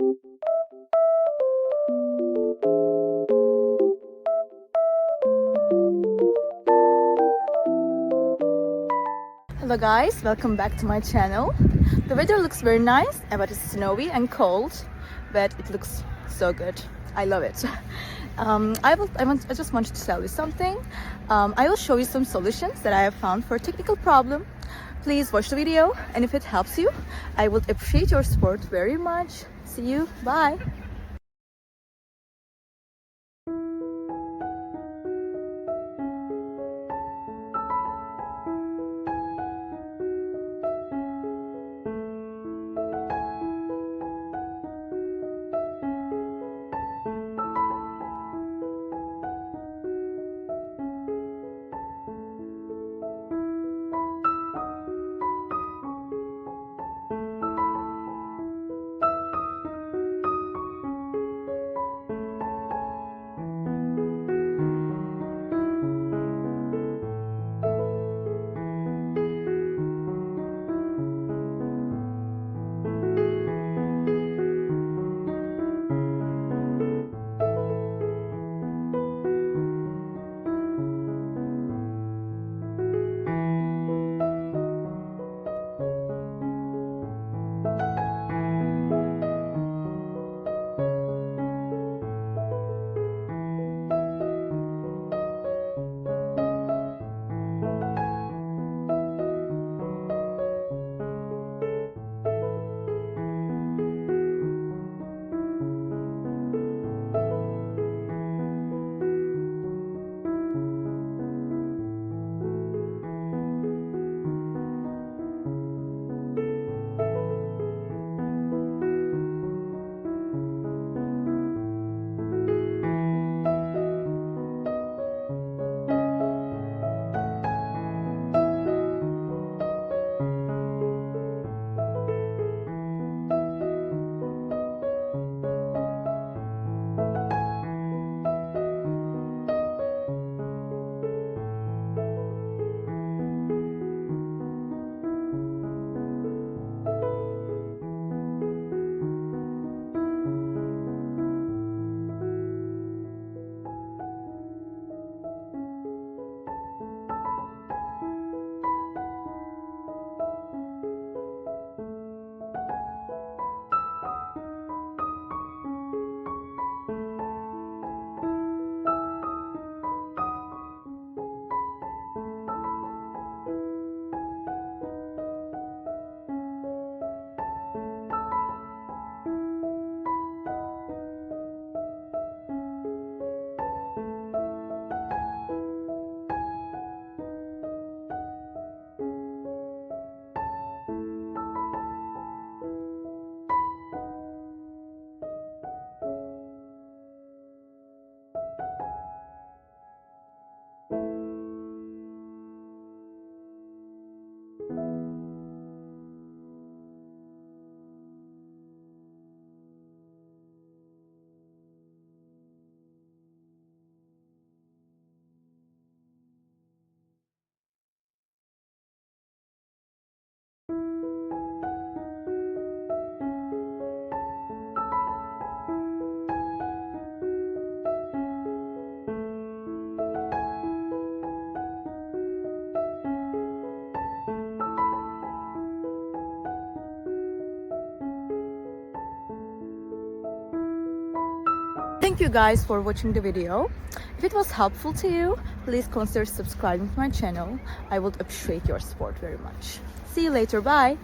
Hello guys, welcome back to my channel. The weather looks very nice, but it's snowy and cold, but it looks so good. I love it. I just wanted to tell you something. I will show you some solutions that I have found for a technical problem. Please watch the video, and if it helps you, I would appreciate your support very much. See you, bye. Thank you guys for watching the video. If it was helpful to you, please consider subscribing to my channel. I would appreciate your support very much. See you later, bye.